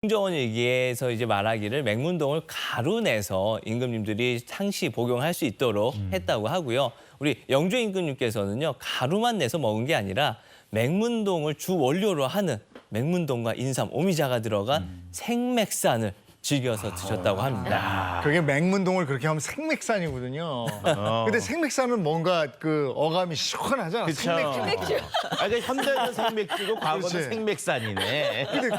행정원 얘기에서 이제 말하기를 맹문동을 가로 내서 임금님들이 상시 복용할 수 있도록 했다고 하고요. 우리 영조 임금님께서는요, 가루만 내서 먹은 게 아니라 맹문동을 주 원료로 하는 맹문동과 인삼, 오미자가 들어간 생맥산을 즐겨서 드셨다고 합니다. 그게 맹문동을 그렇게 하면 생맥산이거든요. 근데 생맥산은 뭔가 그 어감이 시원하잖아. 그쵸. 생맥주. 그러니까 현대는 생맥주고 과거는 그렇지. 생맥산이네. 근데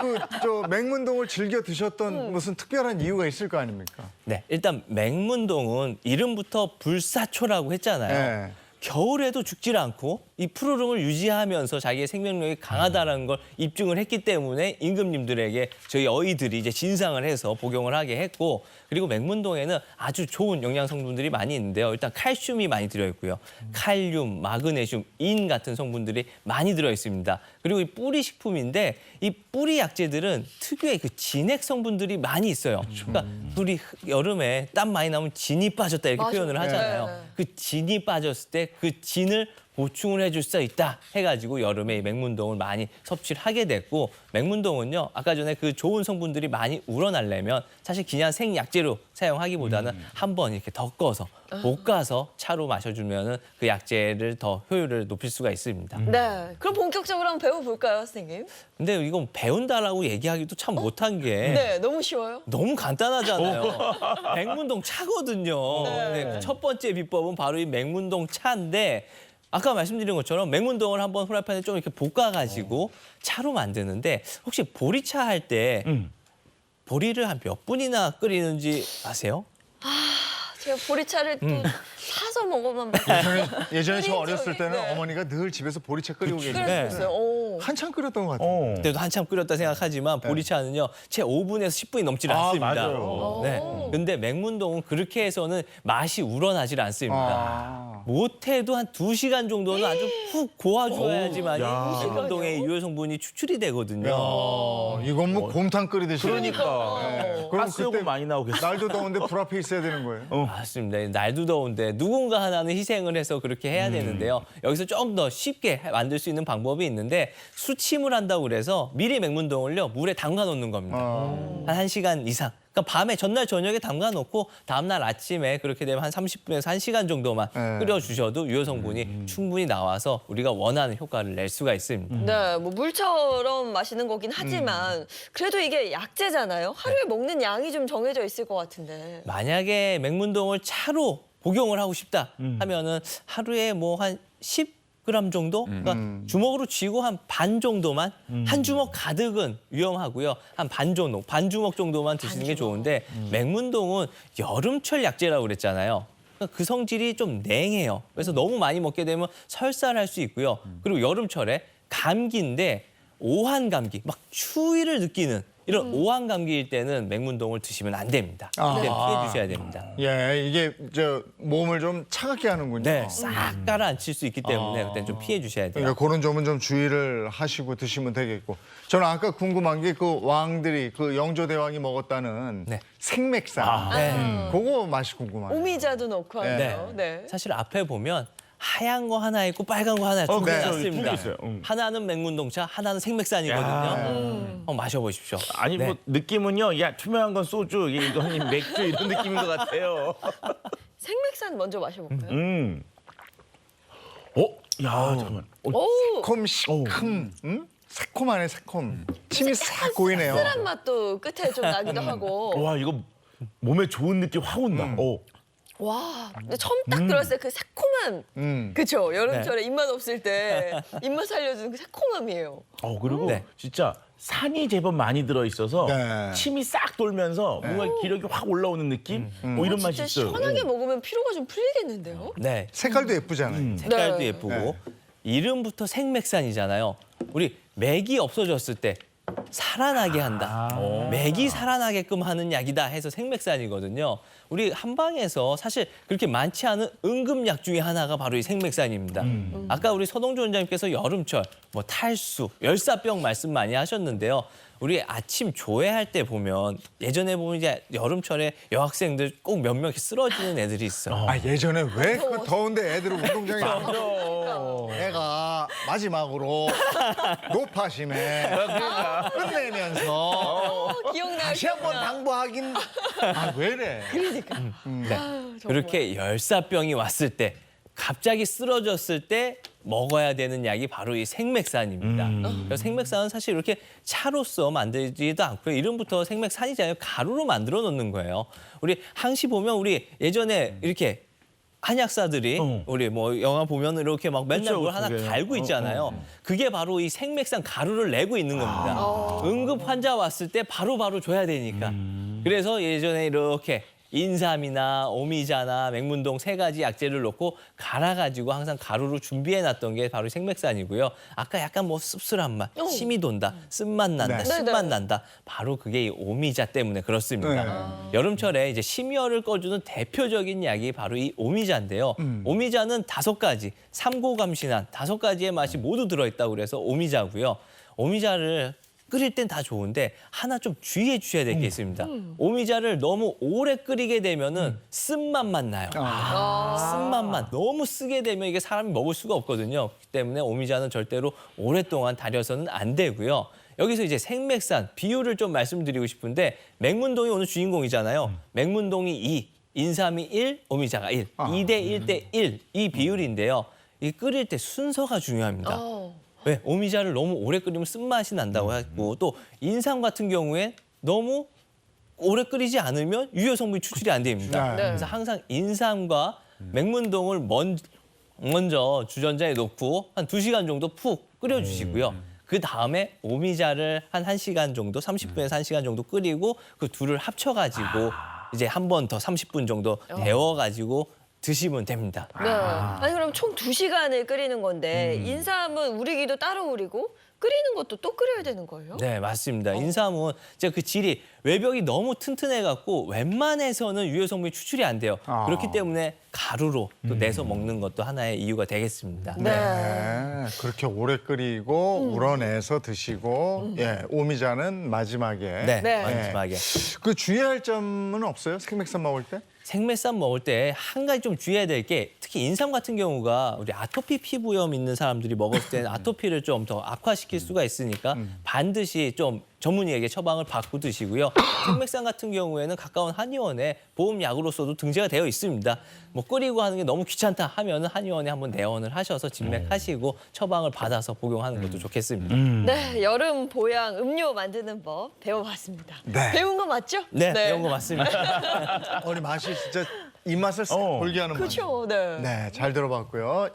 저 맹문동을 즐겨 드셨던 무슨 특별한 이유가 있을 거 아닙니까? 네, 일단 맹문동은 이름부터 불사초라고 했잖아요. 네. 겨울에도 죽질 않고 이 푸르름을 유지하면서 자기의 생명력이 강하다는 걸 입증을 했기 때문에 임금님들에게 저희 어이들이 이제 진상을 해서 복용을 하게 했고, 그리고 맹문동에는 아주 좋은 영양 성분들이 많이 있는데요. 일단 칼슘이 많이 들어있고요. 칼륨, 마그네슘, 인 같은 성분들이 많이 들어있습니다. 그리고 이 뿌리 식품인데 이 뿌리 약재들은 특유의 그 진액 성분들이 많이 있어요. 그러니까 우리 여름에 땀 많이 나면 진이 빠졌다 이렇게 맞아. 표현을 하잖아요. 네. 그 진이 빠졌을 때 그 진을 보충을 해줄 수 있다 해가지고 여름에 이 맹문동을 많이 섭취를 하게 됐고, 맹문동은요 아까 전에 그 좋은 성분들이 많이 우러나려면 사실 그냥 생약재로 사용하기보다는 한번 이렇게 덮어서 볶아서 차로 마셔주면은 그 약재를 더 효율을 높일 수가 있습니다. 네. 그럼 본격적으로 한번 배워볼까요, 선생님? 근데 이건 배운다라고 얘기하기도 참 못한 게 네, 너무 쉬워요. 너무 간단하잖아요. 맹문동 차거든요. 네. 네, 첫 번째 비법은 바로 이 맹문동 차인데, 아까 말씀드린 것처럼 맹문동을 한번 후라이팬에 좀 이렇게 볶아가지고 차로 만드는데, 혹시 보리차 할 때 보리를 한 몇 분이나 끓이는지 아세요? 제가 보리차를 또 사서 먹어만 예전에 저 끓인 어렸을 적이- 때는 네. 어머니가 늘 집에서 보리차 끓이고 계셨는데 끓였어요. 오. 한참 끓였던 것 같아요. 그때도 한참 끓였다 생각하지만 보리차는요 채 5분에서 10분이 넘질 않습니다. 맞아요. 네. 근데 맹문동은 그렇게 해서는 맛이 우러나질 않습니다. 못해도 한 2시간 정도는 아주 푹 고아줘야지만 야. 맹문동의 유효 성분이 추출이 되거든요. 이건 뭐 곰탕 끓이듯이. 그러니까. 네. 그럼 가스요금 그때 많이 나오겠어. 날도 더운데 불 앞에 있어야 되는 거예요. 맞습니다. 날도 더운데 누군가 하나는 희생을 해서 그렇게 해야 되는데요. 여기서 좀 더 쉽게 만들 수 있는 방법이 있는데, 수침을 한다고 그래서 미리 맹문동을요 물에 담가 놓는 겁니다. 한 1시간 이상. 그러니까 밤에 전날 저녁에 담가 놓고 다음날 아침에 그렇게 되면 한 30분에서 1시간 정도만 네. 끓여주셔도 유효 성분이 충분히 나와서 우리가 원하는 효과를 낼 수가 있습니다. 네, 뭐 물처럼 마시는 거긴 하지만 그래도 이게 약재잖아요. 하루에 먹는 양이 좀 정해져 있을 것 같은데. 만약에 맹문동을 차로 복용을 하고 싶다 하면은 하루에 뭐 한 10g 정도? 그러니까 주먹으로 쥐고 한 반 정도만, 한 주먹 가득은 위험하고요. 한 반 정도, 반 주먹 정도만 드시는 게 좋은데, 맹문동은 여름철 약재라고 그랬잖아요. 그러니까 그 성질이 좀 냉해요. 그래서 너무 많이 먹게 되면 설사를 할 수 있고요. 그리고 여름철에 감기인데 오한 감기, 막 추위를 느끼는 이런 오한 감기일 때는 맹문동을 드시면 안 됩니다. 그때 피해 주셔야 됩니다. 예, 이게 저 몸을 좀 차갑게 하는군요. 네, 싹 가라앉힐 수 있기 때문에 그때 좀 피해 주셔야 돼요. 그러니까 그런 점은 좀 주의를 하시고 드시면 되겠고. 저는 아까 궁금한 게 그 왕들이 그 영조대왕이 먹었다는 네. 생맥산. 네. 그거 맛이 궁금해요. 오미자도 넣고 하네요. 네. 사실 앞에 보면 하얀 거 하나 있고 빨간 거 하나 두개 네. 놨습니다. 두개 있어요. 하나는 맹문동차, 하나는 생맥산이거든요. 한번 마셔보십시오. 아니 네. 뭐 느낌은요. 야 투명한 건 소주, 이거는 맥주 이런 느낌인 것 같아요. 생맥산 먼저 마셔볼까요? 야 잠깐만. 오, 새콤 시큼, 새콤하네 새콤. 침이 싹 고이네요. 씁쓸한 맛도 끝에 좀 나기도 하고. 와 이거 몸에 좋은 느낌 확 온다. 와, 근데 처음 딱 들었을 때 그 새콤한, 그쵸? 여름철에 입맛 없을 때 입맛 살려주는 그 새콤함이에요. 그리고 네. 진짜 산이 제법 많이 들어 있어서 네. 침이 싹 돌면서 뭔가 기력이 확 올라오는 느낌. 뭐 이런 맛이 진짜 있어요. 시원하게 먹으면 피로가 좀 풀리겠는데요? 네, 색깔도 예쁘잖아요. 색깔도 네. 예쁘고 네. 이름부터 생맥산이잖아요. 우리 맥이 없어졌을 때 살아나게 한다. 맥이 살아나게끔 하는 약이다 해서 생맥산이거든요. 우리 한방에서 사실 그렇게 많지 않은 응급약 중에 하나가 바로 이 생맥산입니다. 아까 우리 서동주 원장님께서 여름철 뭐 탈수, 열사병 말씀 많이 하셨는데요. 우리 아침 조회할 때 보면 예전에 보면 이제 여름철에 여학생들 꼭 몇 명 쓰러지는 애들이 있어. 아 예전에 왜 그 더운데 애들을 운동장에 애가 마지막으로 노파심에 끝내면서 기억나요? 다시 한번 당부하긴. 아, 왜래? 그렇게 열사병이 왔을 때 갑자기 쓰러졌을 때 먹어야 되는 약이 바로 이 생맥산입니다. 그래서 생맥산은 사실 이렇게 차로서 만들지도 않고요. 이름부터 생맥산이잖아요. 가루로 만들어 놓는 거예요. 우리 항시 보면 우리 예전에 이렇게 한약사들이 우리 뭐 영화 보면 이렇게 막 맨날 그쵸, 뭘 하나 그게. 갈고 있잖아요. 그게 바로 이 생맥산 가루를 내고 있는 겁니다. 응급 환자 왔을 때 바로바로 줘야 되니까. 그래서 예전에 이렇게 인삼이나 오미자나 맹문동 세 가지 약재를 넣고 갈아가지고 항상 가루로 준비해놨던 게 바로 생맥산이고요. 아까 약간 뭐 씁쓸한 맛, 침이 돈다, 쓴맛 난다, 네. 신맛 네네. 난다. 바로 그게 이 오미자 때문에 그렇습니다. 여름철에 이제 심혈을 꺼주는 대표적인 약이 바로 이 오미자인데요. 오미자는 5가지, 삼고감신한 5가지의 맛이 모두 들어있다고 그래서 오미자고요. 오미자를 끓일 땐 다 좋은데 하나 좀 주의해 주셔야 될 게 있습니다. 오미자를 너무 오래 끓이게 되면은 쓴맛만 나요. 쓴맛만 너무 쓰게 되면 이게 사람이 먹을 수가 없거든요. 그렇기 때문에 오미자는 절대로 오랫동안 달여서는 안 되고요. 여기서 이제 생맥산 비율을 좀 말씀드리고 싶은데 맹문동이 오늘 주인공이잖아요. 맹문동이 2, 인삼이 1, 오미자가 1, 2대 1대 1 이 비율인데요. 이 끓일 때 순서가 중요합니다. 왜? 오미자를 너무 오래 끓이면 쓴맛이 난다고 했고 또 인삼 같은 경우엔 너무 오래 끓이지 않으면 유효 성분이 추출이 안 됩니다. 네. 그래서 항상 인삼과 맹문동을 먼저 주전자에 넣고 한 2시간 정도 푹 끓여주시고요. 그 다음에 오미자를 한 1시간 정도, 30분에서 1시간 정도 끓이고 그 둘을 합쳐가지고 이제 한 번 더 30분 정도 데워가지고 드시면 됩니다. 네. 아니 그럼 총 2시간을 끓이는 건데 인삼은 우리기도 따로 우리고 끓이는 것도 또 끓여야 되는 거예요? 네, 맞습니다. 인삼은 제가 그 질이 외벽이 너무 튼튼해갖고 웬만해서는 유효 성분이 추출이 안 돼요. 그렇기 때문에 가루로 또 내서 먹는 것도 하나의 이유가 되겠습니다. 네. 그렇게 오래 끓이고 우러내서 드시고 예, 오미자는 마지막에. 네, 네. 마지막에. 그 주의할 점은 없어요? 생맥산 먹을 때? 생맥산 먹을 때 한 가지 좀 주의해야 될 게 특히 인삼 같은 경우가 우리 아토피 피부염 있는 사람들이 먹었을 때는 아토피를 좀 더 악화시킬 수가 있으니까 반드시 좀 전문의에게 처방을 받고 드시고요. 생맥산 같은 경우에는 가까운 한의원에 보험약으로서도 등재가 되어 있습니다. 뭐 끓이고 하는 게 너무 귀찮다 하면은 한의원에 한번 내원을 하셔서 진맥하시고 처방을 받아서 복용하는 것도 좋겠습니다. 네, 여름 보양 음료 만드는 법 배워봤습니다. 네. 배운 거 맞죠? 네, 배운 거 맞습니다. 우리 맛이 진짜 입맛을 싹 돌게 하는 맛. 그렇죠. 네. 네, 잘 들어봤고요.